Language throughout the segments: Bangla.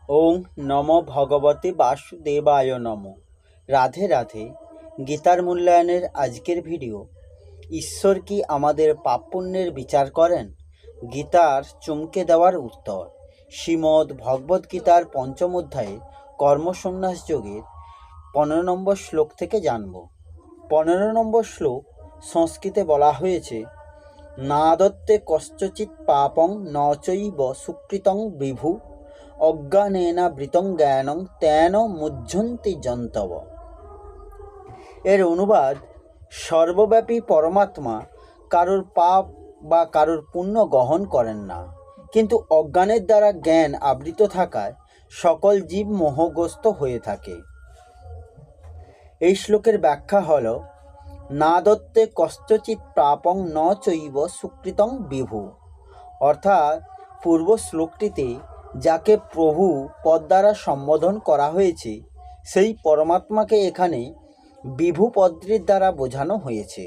ওং নম ভগবতে বাসুদেবায় নম। রাধে রাধে। গীতার মূল্যায়নের আজকের ভিডিও, ঈশ্বর কি আমাদের পাপ পুণ্যের বিচার করেন? গীতার চমকে দেওয়ার উত্তর। শ্রীমদ্ ভগবদ্ গীতার পঞ্চম অধ্যায়ে কর্মসন্ন্যাস যোগের 15 নম্বর শ্লোক থেকে জানব। 15 নম্বর শ্লোক সংস্কৃতে বলা হয়েছে, নাদত্তে কশ্চিৎ পাপং ন চৈব সুকৃতং বিভু অজ্ঞানেনাবৃতং জ্ঞানং তেন মুহ্যন্তি জন্তব। এর অনুবাদ, সর্বব্যাপী পরমাত্মা কারোর পাপ বা কারোর পুণ্য গ্রহণ করেন না, কিন্তু অজ্ঞানের দ্বারা জ্ঞান আবৃত থাকায় সকল জীব মোহগ্রস্ত হয়ে থাকে। এই শ্লোকের ব্যাখ্যা হল, না দত্তে কশ্চিৎ পাপং ন চৈব সুকৃতং বিভু। অর্থাৎ পূর্ব শ্লোকটিতে যাকে প্রভু পদ দ্বারা সম্বোধন করা হয়েছে, সেই পরমাত্মাকে এখানে বিভু পদটির দ্বারা বোঝানো হয়েছে।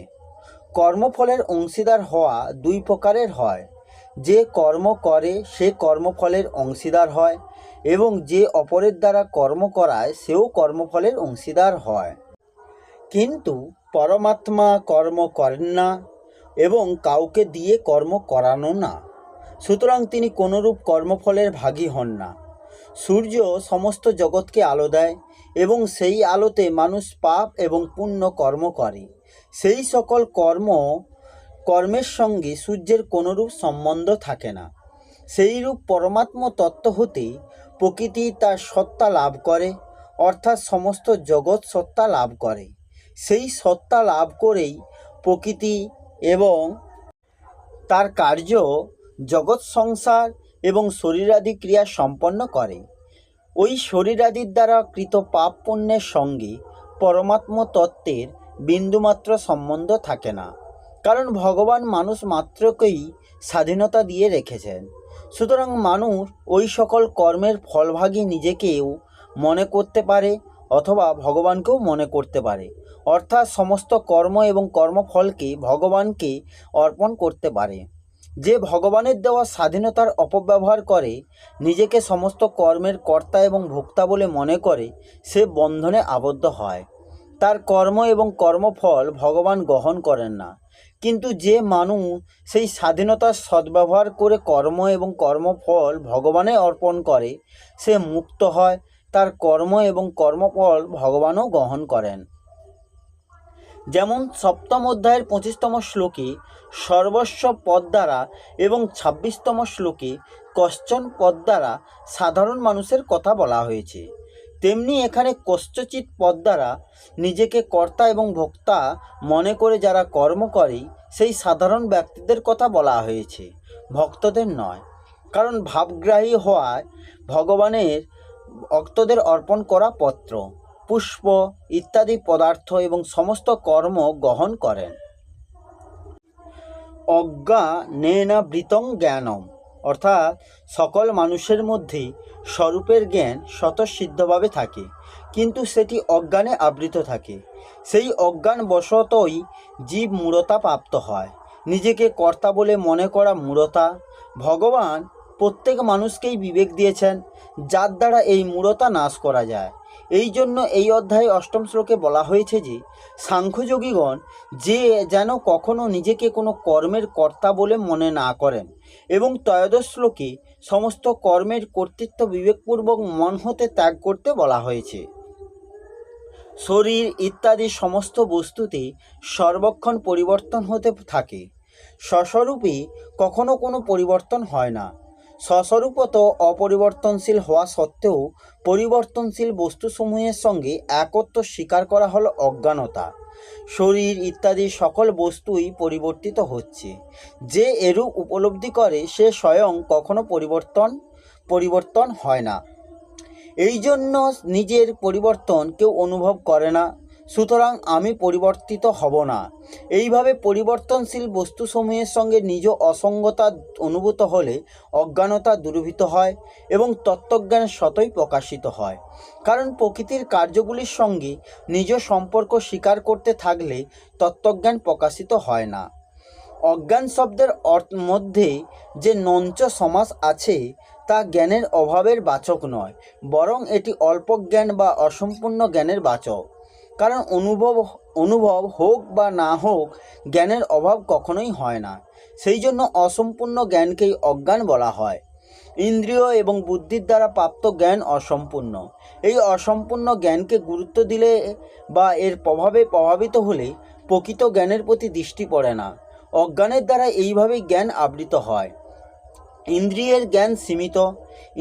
কর্মফলের অংশীদার হওয়া দুই প্রকারের হয়। যে কর্ম করে সে কর্মফলের অংশীদার হয়, এবং যে অপরের দ্বারা কর্ম করায় সেও কর্মফলের অংশীদার হয়। কিন্তু পরমাত্মা কর্ম করেন না এবং কাউকে দিয়ে কর্ম করানো না, সুতরাং তিনি কোনরূপ কর্মফলের ভাগী হন না। সূর্য সমস্ত জগৎকে আলো দেয় এবং সেই আলোতে মানুষ পাপ এবং পুণ্য কর্ম করে। সেই সকল কর্মের সঙ্গে সূর্যের কোনরূপ সম্বন্ধ থাকে না। সেইরূপ পরমাত্ম তত্ত্ব হতে প্রকৃতি তার সত্তা লাভ করে, অর্থাৎ সমস্ত জগৎ সত্তা লাভ করে। সেই সত্তা লাভ করেই প্রকৃতি এবং তার কার্য জগৎ সংসার এবং শরীরাদি ক্রিয়া সম্পন্ন করে। ওই শরীরাদির দ্বারা কৃত পাপ পুণ্যের সঙ্গে পরমাত্ম তত্ত্বের বিন্দুমাত্র সম্বন্ধ থাকে না, কারণ ভগবান মানুষ মাত্রকেই স্বাধীনতা দিয়ে রেখেছেন। সুতরাং মানুষ ওই সকল কর্মের ফলভাগী নিজেকেও মনে করতে পারে অথবা ভগবানকেও মনে করতে পারে, অর্থাৎ সমস্ত কর্ম এবং কর্মফলকে ভগবানকে অর্পণ করতে পারে। যে ভগবানের দেওয়া স্বাধীনতার অপব্যবহার করে নিজেকে সমস্ত কর্মের কর্তা এবং ভোক্তা বলে মনে করে, সে বন্ধনে আবদ্ধ হয়। তার কর্ম এবং কর্মফল ভগবান গ্রহণ করেন না। কিন্তু যে মানুষ সেই স্বাধীনতার সদ্ব্যবহার করে কর্ম এবং কর্মফল ভগবানে অর্পণ করে, সে মুক্ত হয়। তার কর্ম এবং কর্মফল ভগবানও গ্রহণ করেন। যেমন সপ্তম অধ্যায়ের 25তম শ্লোকে সর্বস্ব পদ দ্বারা এবং 26তম শ্লোকে কশ্চন পদ দ্বারা সাধারণ মানুষের কথা বলা হয়েছে, তেমনি এখানে কশ্চিৎ পদ দ্বারা নিজেকে কর্তা এবং ভোক্তা মনে করে যারা কর্ম করে সেই সাধারণ ব্যক্তিদের কথা বলা হয়েছে, ভক্তদের নয়। কারণ ভাবগ্রাহী হওয়ায় ভগবানের ভক্তদের অর্পণ করা পত্র, পুষ্প ইত্যাদি পদার্থ এবং সমস্ত কর্ম গ্রহণ করেন। অজ্ঞানেনাবৃতং জ্ঞানম, অর্থাৎ সকল মানুষের মধ্যে স্বরূপের জ্ঞান স্বতঃসিদ্ধভাবে থাকে, কিন্তু সেটি অজ্ঞানে আবৃত থাকে। সেই অজ্ঞান বশতই জীব মূঢ়তা প্রাপ্ত হয়। নিজেকে কর্তা বলে মনে করা মূঢ়তা। ভগবান প্রত্যেক মানুষকেই বিবেক দিয়েছেন, যার দ্বারা এই মূঢ়তা নাশ করা যায়। এই জন্য এই অধ্যায়ে 8ম শ্লোকে বলা হয়েছে যে সাংখ্যযোগীগণ যে যেন কখনো নিজেকে কোনো কর্মের কর্তা বলে মনে না করেন, এবং ত্রয়োদশ শ্লোকে সমস্ত কর্মের কর্তৃত্ব বিবেকপূর্বক মন হতে ত্যাগ করতে বলা হয়েছে। শরীর ইত্যাদি সমস্ত বস্তুতে সর্বক্ষণ পরিবর্তন হতে থাকে। স্বস্বরূপে কখনো কোনো পরিবর্তন হয় না। স্বস্বরূপত অপরিবর্তনশীল হওয়া সত্ত্বেও পরিবর্তনশীল বস্তুসমূহের সঙ্গে একত্ব স্বীকার করা হলো অজ্ঞানতা। শরীর ইত্যাদি সকল বস্তুই পরিবর্তিত হচ্ছে। যে এরূপ উপলব্ধি করে সে স্বয়ং কখনো পরিবর্তন হয় না। এই জন্য নিজের পরিবর্তন কেউ অনুভব করে না। সুতরাং আমি পরিবর্তিত হব না। এইভাবে পরিবর্তনশীল বস্তুসমূহের সঙ্গে নিজ অসঙ্গতা অনুভূত হলে অজ্ঞানতা দূরীভূত হয় এবং তত্ত্বজ্ঞান স্বতই প্রকাশিত হয়। কারণ প্রকৃতির কার্যগুলির সঙ্গে নিজ সম্পর্ক স্বীকার করতে থাকলে তত্ত্বজ্ঞান প্রকাশিত হয় না। অজ্ঞান শব্দের মধ্যে যে নঞ্চ সমাস আছে তা জ্ঞানের অভাবের বাচক নয়, বরং এটি অল্প জ্ঞান বা অসম্পূর্ণ জ্ঞানের বাচক। কারণ অনুভব হোক বা না হোক, জ্ঞানের অভাব কখনোই হয় না। সেই জন্য অসম্পূর্ণ জ্ঞানকেই অজ্ঞান বলা হয়। ইন্দ্রিয় এবং বুদ্ধির দ্বারা প্রাপ্ত জ্ঞান অসম্পূর্ণ। এই অসম্পূর্ণ জ্ঞানকে গুরুত্ব দিলে বা এর প্রভাবে প্রভাবিত হলে প্রকৃত জ্ঞানের প্রতি দৃষ্টি পড়ে না। অজ্ঞানের দ্বারা এইভাবেই জ্ঞান আবৃত হয়। ইন্দ্রিয়ের জ্ঞান সীমিত।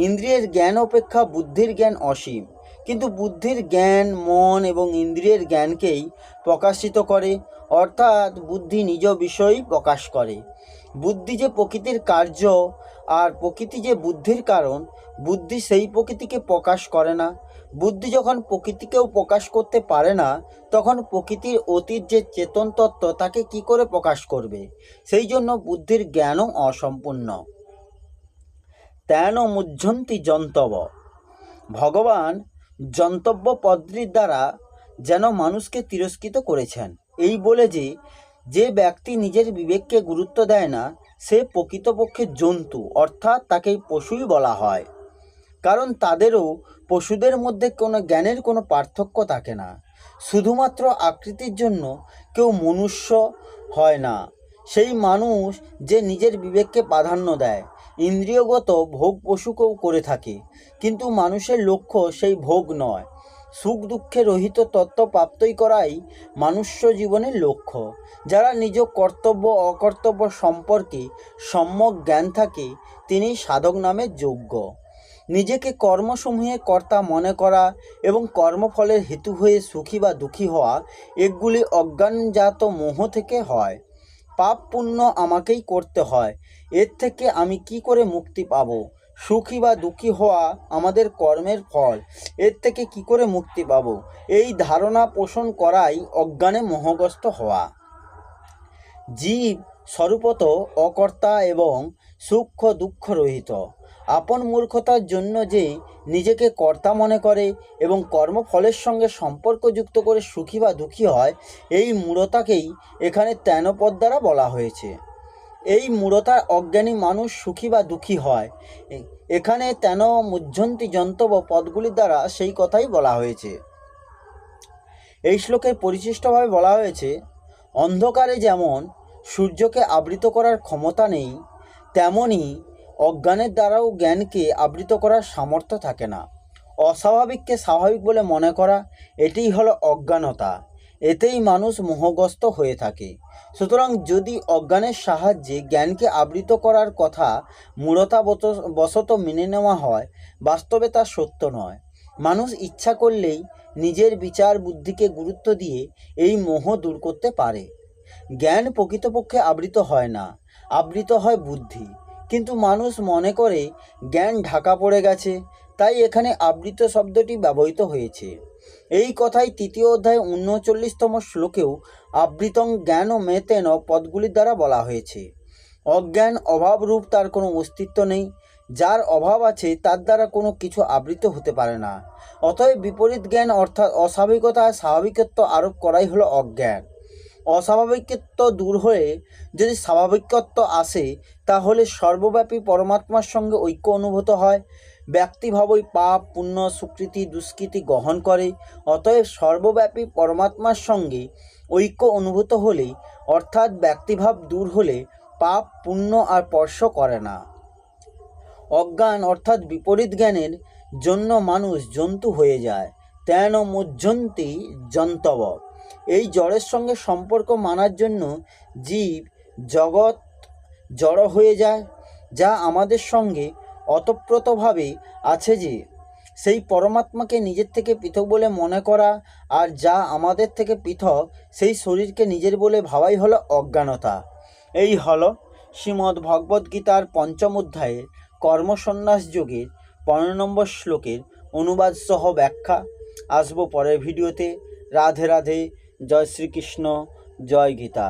ইন্দ্রিয়ের জ্ঞান অপেক্ষা বুদ্ধির জ্ঞান অসীম। কিন্তু বুদ্ধির জ্ঞান মন এবং ইন্দ্রিয়ের জ্ঞানকেই প্রকাশিত করে, অর্থাৎ বুদ্ধি নিজ বিষয়ই প্রকাশ করে। বুদ্ধি যে প্রকৃতির কার্য আর প্রকৃতি যে বুদ্ধির কারণ, বুদ্ধি সেই প্রকৃতিকে প্রকাশ করে না। বুদ্ধি যখন প্রকৃতিকেও প্রকাশ করতে পারে না, তখন প্রকৃতির অতীত যে চেতন তত্ত্ব তাকে কি করে প্রকাশ করবে? সেই জন্য বুদ্ধির জ্ঞানও অসম্পূর্ণ। তেন মুহ্যন্তি জন্তব। ভগবান জন্তব্য পদ্ধতির দ্বারা যেন মানুষকে তিরস্কৃত করেছেন, এই বলে যে ব্যক্তি নিজের বিবেককে গুরুত্ব দেয় না, সে প্রকৃতপক্ষে জন্তু, অর্থাৎ তাকে পশুই বলা হয়। কারণ তাদেরও পশুদের মধ্যে কোনো জ্ঞানের কোনো পার্থক্য থাকে না। শুধুমাত্র আকৃতির জন্য কেউ মনুষ্য হয় না। সেই মানুষ যে নিজের বিবেককে প্রাধান্য দেয়, ইন্দ্রিয়গত ভোগ পশুকেও করে থাকে, কিন্তু মানুষের লক্ষ্য সেই ভোগ নয়। সুখ দুঃখে রহিত তত্ত্ব প্রাপ্তই করাই মনুষ্য জীবনের লক্ষ্য। যারা নিজ কর্তব্য অকর্তব্য সম্পর্কে সম্যক জ্ঞান থাকে, তিনি সাধক নামে যোগ্য। নিজেকে কর্মসমূহে কর্তা মনে করা এবং কর্মফলের হেতু হয়ে সুখী বা দুঃখী হওয়া, এগুলি অজ্ঞানজাত মোহ থেকে হয়। পাপ পুণ্য আমাকেই করতে হয়, এর থেকে আমি কি করে মুক্তি পাব? সুখী বা দুঃখী হওয়া আমাদের কর্মের ফল, এর থেকে কি করে মুক্তি পাব? এই ধারণা পোষণ করাই অজ্ঞানে মোহগ্রস্ত হওয়া। জীব স্বরূপত অকর্তা এবং সূক্ষ্ম দুঃখ রহিত। আপন মূর্খতার জন্য যে নিজেকে কর্তা মনে করে এবং কর্মফলের সঙ্গে সম্পর্কযুক্ত করে সুখী বা দুঃখী হয়, এই মূঢ়তাকেই এখানে তেনপদ দ্বারা বলা হয়েছে। এই মূঢ়তার অজ্ঞানী মানুষ সুখী বা দুঃখী হয়। এখানে তেন মুহ্যন্তি জন্তব পদগুলির দ্বারা সেই কথাই বলা হয়েছে। এই শ্লোকের পরিশিষ্টভাবে বলা হয়েছে, অন্ধকারে যেমন সূর্যকে আবৃত করার ক্ষমতা নেই, তেমনি অজ্ঞানের দ্বারাও জ্ঞানকে আবৃত করার সামর্থ্য থাকে না। অস্বাভাবিককে স্বাভাবিক বলে মনে করা, এটিই হলো অজ্ঞানতা। এতেই মানুষ মোহগ্রস্ত হয়ে থাকে। সুতরাং যদি অজ্ঞানের সাহায্যে জ্ঞানকে আবৃত করার কথা মূঢ়তাবশত মেনে নেওয়া হয়, বাস্তবে তা সত্য নয়। মানুষ ইচ্ছা করলেই নিজের বিচার বুদ্ধিকে গুরুত্ব দিয়ে এই মোহ দূর করতে পারে। জ্ঞান প্রকৃতপক্ষে আবৃত হয় না, আবৃত হয় বুদ্ধি। কিন্তু মানুষ মনে করে জ্ঞান ঢাকা পড়ে গেছে, তাই এখানে আবৃত শব্দটি ব্যবহৃত হয়েছে। এই কথাই তৃতীয় অধ্যায় 39তম শ্লোকেও আবৃতং জ্ঞান ও মেতেন পদগুলির দ্বারা বলা হয়েছে। অজ্ঞান অভাবরূপ, তার কোনো অস্তিত্ব নেই। যার অভাব আছে তার দ্বারা কোনো কিছু আবৃত হতে পারে না। অতএব বিপরীত জ্ঞান অর্থাৎ অস্বাভাবিকতা আর স্বাভাবিকত্ব আরোপ করাই হলো অজ্ঞান। অস্বাভাবিকত্ব দূর হয়ে যদি স্বাভাবিকত্ব আসে, তাহলে সর্বব্যাপী পরমাত্মার সঙ্গে ঐক্য অনুভূত হয়। ব্যক্তিভাবই পাপ পুণ্য সুকৃতি দুষ্কৃতি গ্রহণ করে। অতএব সর্বব্যাপী পরমাত্মার সঙ্গে ঐক্য অনুভূত হলে, অর্থাৎ ব্যক্তিভাব দূর হলে, পাপ পুণ্য আর স্পর্শ করে না। অজ্ঞান অর্থাৎ বিপরীত জ্ঞানের জন্য মানুষ জন্তু হয়ে যায়। তেন মুহ্যন্তি জন্তব। এই জড়ের সঙ্গে সম্পর্ক মানার জন্য জীব জগৎ জড় হয়ে যায়। যা আমাদের সঙ্গে ওতপ্রোতভাবে আছে, যে সেই পরমাত্মাকে নিজের থেকে পৃথক বলে মনে করা, আর যা আমাদের থেকে পৃথক সেই শরীরকে নিজের বলে ভাবাই হলো অজ্ঞানতা। এই হলো শ্রীমদ্ ভগবদ্গীতার ৫ম অধ্যায়ের কর্মসন্ন্যাস যোগের ১৫ নম্বর শ্লোকের অনুবাদ সহ ব্যাখ্যা। আসবো পরের ভিডিওতে। রাধে রাধে। জয় শ্রীকৃষ্ণ। জয় গীতা।